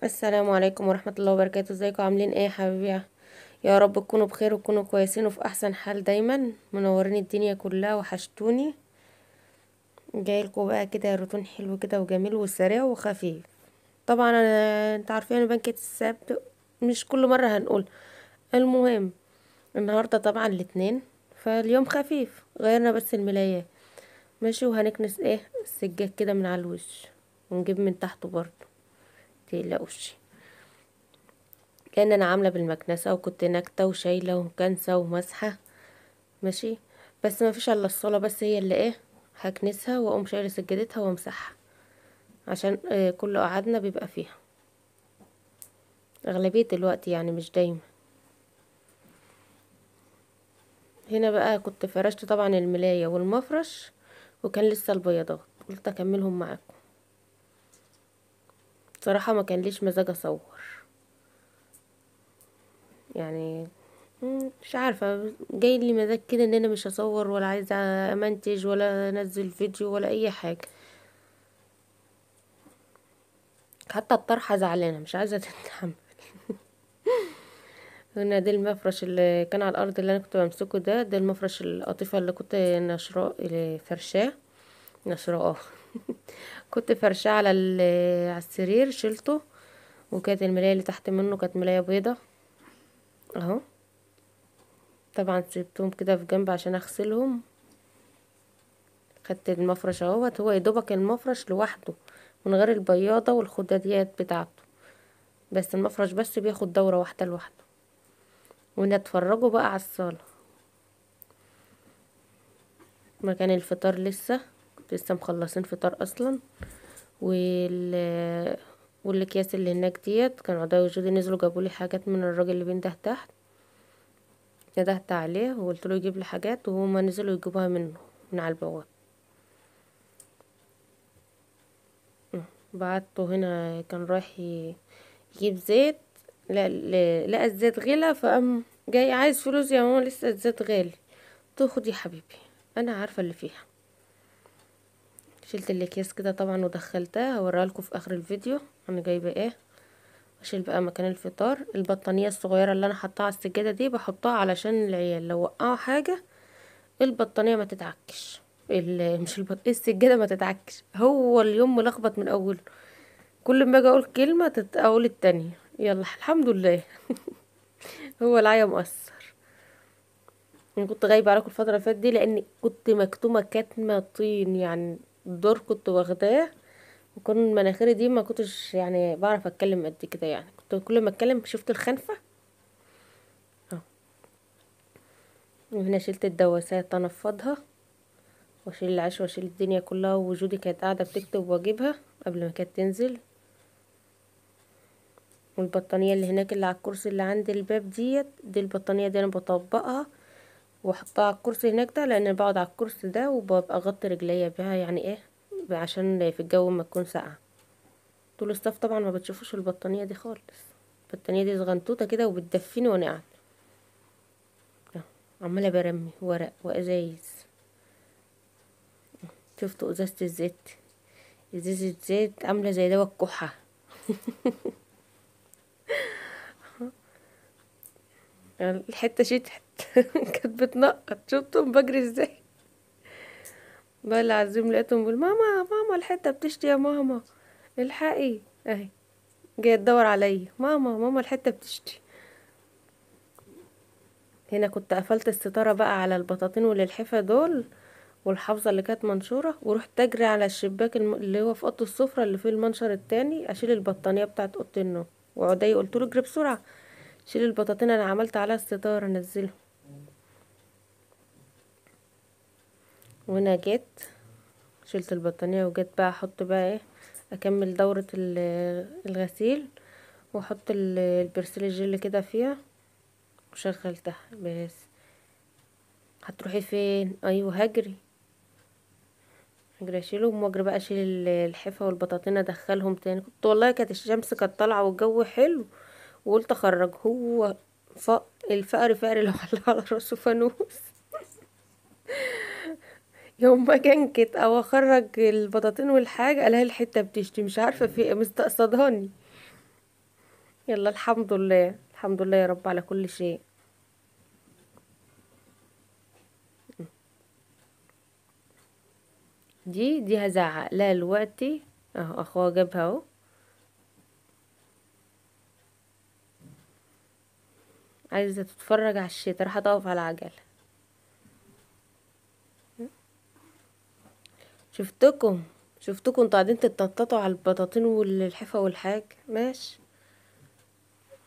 السلام عليكم ورحمة الله وبركاته. ازيكم عاملين ايه يا حبايبي؟ يا رب تكونوا بخير وتكونوا كويسين وفي احسن حال دايما. منورين الدنيا كلها، وحشتوني. جايلكوا بقى كده روتين حلو كده وجميل وسريع وخفيف. طبعا انت عارفين انا بنكة السبت مش كل مرة هنقول. المهم، النهاردة طبعا الاتنين، فاليوم خفيف، غيرنا بس الملايات. ماشي، وهنكنس ايه السجاد كده من على الوش، ونجيب من تحته برضه، متقلقوش. كأن انا عاملة بالمكنسة، وكنت نكتة وشايلة ومكنسة ومسحة. ماشي، بس ما فيش الا الصلاة بس هي اللي ايه هكنسها، واقوم شايلة سجادتها وامسحها، عشان كل قعدنا بيبقى فيها اغلبية الوقت، يعني مش دايما. هنا بقى كنت فرشت طبعا الملاية والمفرش، وكان لسه البياضات، قلت اكملهم معاكم. صراحة ما كان ليش مزاج اصور، يعني مش عارفة، جاي لي مزاج كده ان انا مش هصور ولا عايزة امنتج ولا انزل فيديو ولا اي حاجة. حتى الطرحة زعلانة مش عايزة تتحمل. هنا ده المفرش اللي كان على الارض اللي انا كنت بمسكه، ده المفرش القطيفة اللي كنت نشراه، اللي فرشاه، نشراه كنت فرشاه على على السرير، شلته. وكانت الملاية اللي تحت منه كانت ملاية بيضة اهو. طبعا سيبتهم كده في جنب عشان اغسلهم. خدت المفرش اهوت، هو يدوبك المفرش لوحده من غير البياضة والخداديات بتاعته، بس المفرش بس بياخد دورة واحدة لوحده. ونتفرجوا بقى على الصالة. مكان الفطار لسه، كنت لسه مخلصين فطار اصلا. والاكياس اللي هناك ديت كانوا عداوي وجودي نزلوا جابوا لي حاجات من الراجل اللي بينده تحت. ندهت عليه وقلت له يجيب لي حاجات، وهما نزلوا يجيبوها منه من على البواب. بعته هنا، كان رايح يجيب زيت. لا لقى الزيت غلا، فقام جاي عايز فلوس يا ماما، لسه الزيت غالي. تاخد يا حبيبي، انا عارفه اللي فيها. شلت الاكياس كده طبعا ودخلتها، هوريها لكم في اخر الفيديو انا جايبه ايه. اشيل بقى مكان الفطار البطانيه الصغيره اللي انا حطاها على السجاده دي، بحطها علشان العيال لو وقعوا حاجه البطانيه ما تتعكش. مش السجاده ما تتعكش. هو اليوم ملخبط من اوله، كل ما اجي اقول كلمه اقول التانية. يلا الحمد لله. هو العيا مؤثر. انا كنت غايبه عليكم الفتره اللي فاتت دي لاني كنت مكتومه كتمه طين، يعني الدور كنت واخداه. وكون مناخيري دي ما كنتش يعني بعرف اتكلم قد كده، يعني كنت كل ما اتكلم شفت الخنفه اهو. وهنا شلت الدواسات انفضها، واشيل العيش واشيل الدنيا كلها. وجودي كانت قاعده بتكتب واجيبها قبل ما كانت تنزل. والبطانيه اللي هناك اللي على الكرسي اللي عند الباب دي البطانيه دي انا بطبقها واحطها على الكرسي هناك ده، لان أنا بقعد على الكرسي ده وببقى اغطي رجليا بيها، يعني ايه، عشان في الجو ما تكون ساقعه. طول الصيف طبعا ما بتشوفوش البطانيه دي خالص. البطانيه دي صغنطوطه كده وبتدفيني وانا قاعده أهو، عماله برمي ورق وازايز. شفتوا ازازه الزيت؟ ازازه زيت عامله زي دواء الكحه. الحته شتت. كانت بتنقط، شفتهم بجري ازاي. والله العظيم لقيتهم بيقول ماما ماما الحته بتشتي يا ماما، الحقي اهي. جايه تدور عليا، ماما ماما الحته بتشتي. هنا كنت قفلت الستاره بقى على البطاطين واللحفه دول، والحافظه اللي كانت منشوره، ورحت اجري على الشباك اللي هو في اوضه السفره اللي فيه المنشر التاني، اشيل البطانيه بتاعت اوضه النوم. وعدي قلت له اجري بسرعه شيل البطاطين، انا عملت عليها الستاره نزله. وهنا جيت شلت البطانيه، وجيت بقى احط بقى ايه، اكمل دوره الغسيل، واحط البرسيل الجل كده فيها، وشغلتها. بس هتروحي فين؟ ايوه هجري. هجري اشيلهم واجري بقى اشيل الحفا والبطاطين ادخلهم تاني. كنت والله كانت الشمس كانت طالعه والجو حلو، وقلت اخرج. هو ف... الفقر فقر لو على راسه فانوس. يوم ما كنكت او اخرج البطاطين والحاجه الاقي الحته بتشتي، مش عارفه في ايه، مستقصداني. يلا الحمد لله، الحمد لله يا رب على كل شيء. دي هزعق لها دلوقتي. اهو اخوها جابها اهو. عايزه تتفرج على الشتا، راح تقف على العجله. شفتكم شفتكم انتوا قاعدين تتنططوا على البطاطين واللحفه والحاج ماشي.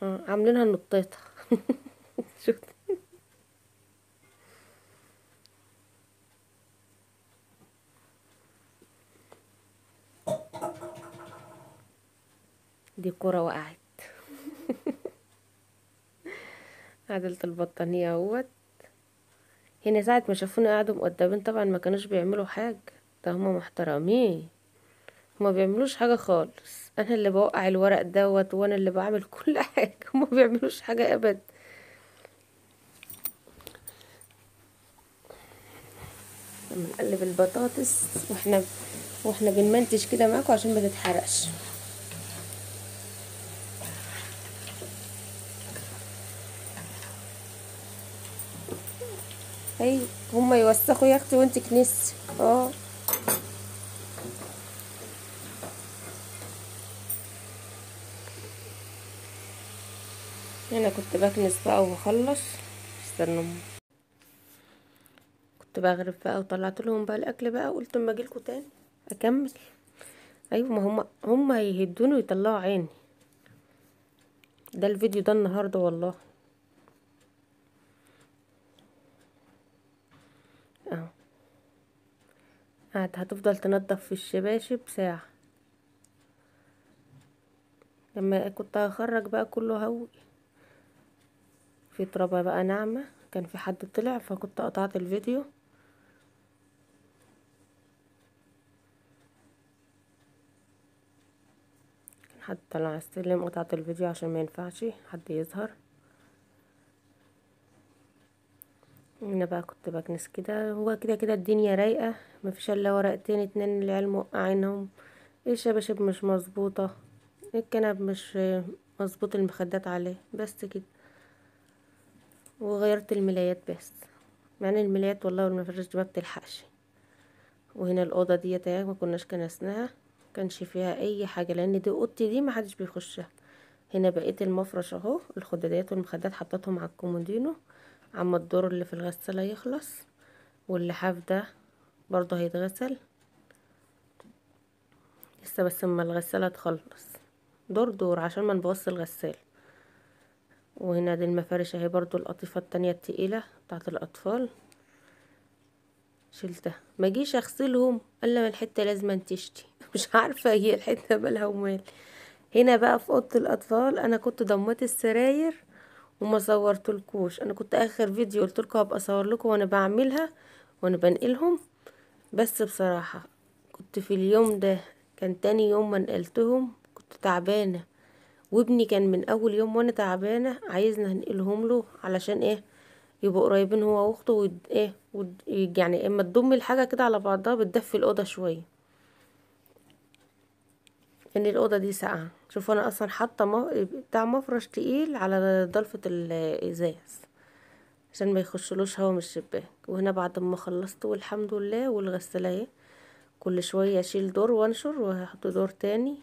عاملينها نطيطه. شفت؟ دي كرة وقعت. عدلت البطانية اهوت. هنا ساعة ما شافوني قاعدة مقدمين طبعا ما كانوش بيعملوا حاجة. ده هما محترمين، هما بيعملوش حاجة خالص. انا اللي بوقع الورق دوت وانا اللي بعمل كل حاجة. هما بيعملوش حاجة ابدا. لما نقلب البطاطس واحنا بنمنتج كده معاكم عشان ما تتحرقش. اي هما يوسخوا يا اختي وانت كنسي. هنا كنت بكنس بقى وبخلص. استنوا، كنت بغرف بقى وطلعت لهم بقى الاكل بقى، قلت اما اجيلكوا تاني اكمل. ايوه ما هما هيهدوني ويطلعوا عيني. ده الفيديو ده النهارده والله. اهو هتفضل تنضف في الشباشب ساعة. لما كنت هخرج بقى كله هوي في ترابة بقى ناعمة. كان في حد طلع فكنت قطعت الفيديو. كان حد طلع على السلم، قطعت الفيديو عشان ما ينفعش حد يظهر. هنا بقى كنت بكنس كده. هو كده كده الدنيا رايقة، مفيش الا ورقتين اتنين العيال موقعينهم. الشباشب مش مظبوطة، الكنب مش مظبوط، المخدات عليه بس كده. وغيرت الملايات بس، مع ان الملايات والله والمفرش دي ما بتلحقش. وهنا الاوضه ديت اهي ما كناش كنسناها، كانش فيها اي حاجه لان دي اوضتي دي ما حدش بيخشها. هنا بقيت المفرش اهو، الخداديات والمخدات حطيتهم على الكومودينو عما الدور اللي في الغساله يخلص. واللحاف ده برضه هيتغسل لسه، بس اما الغساله تخلص دور دور عشان ما نبوظش الغسالة. وهنا دي المفارش اهي برضو، القطيفة التانية التقيلة بتاعت الأطفال شلتها. ما جيش اغسلهم الا ما الحتة لازم تشتي. مش عارفة هي الحتة مالها ومال. هنا بقى في اوضة الاطفال انا كنت ضميت السراير وما صورتلكوش. انا كنت اخر فيديو قلتلكوا هبقى اصور لكم وانا بعملها وانا بنقلهم. بس بصراحة كنت في اليوم ده، كان تاني يوم ما نقلتهم كنت تعبانة. وابني كان من اول يوم وانا تعبانه عايزنا ننقلهم له علشان ايه؟ يبقوا قريبين هو واخته يعني اما تضم الحاجه كده على بعضها بتدفي الاوضه شويه. ان الاوضه دي ساقعه. شوف انا اصلا حاطه بتاع مفرش تقيل على ضلفه الازاز عشان ما يخشلوش هوا من الشباك. وهنا بعد ما خلصت والحمد لله والغساله اهي، كل شويه اشيل دور وانشر وهحط دور تاني.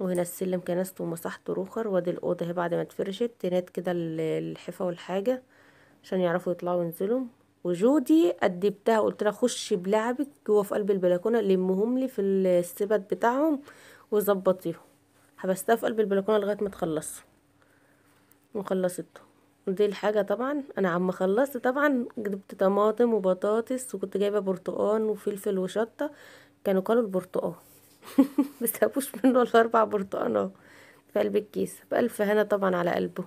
وهنا السلم كنست ومسحت روخر. وادي الاوضه اهي بعد ما اتفرشت تنات كده الحفا والحاجه عشان يعرفوا يطلعوا وينزلوا. وجودي ادبتها قلت لها خشي بلعبك جوه في قلب البلكونه، لمهم لي في السبت بتاعهم وظبطيهم. حبستها في قلب البلكونه لغايه ما تخلصوا وخلصته. دي الحاجه طبعا. انا عم خلصت طبعا جبت طماطم وبطاطس وكنت جايبه برتقان وفلفل وشطه. كانوا كلوا البرتقان. بس سابوش منه الا 4 برتقانات في قلب الكيس بألف هنا طبعا على قلبه.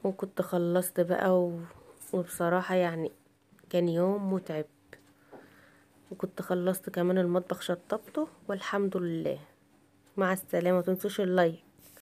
وكنت خلصت بقى وبصراحة يعني كان يوم متعب. وكنت خلصت كمان المطبخ شطبته والحمد لله. مع السلامة، متنسوش اللايك.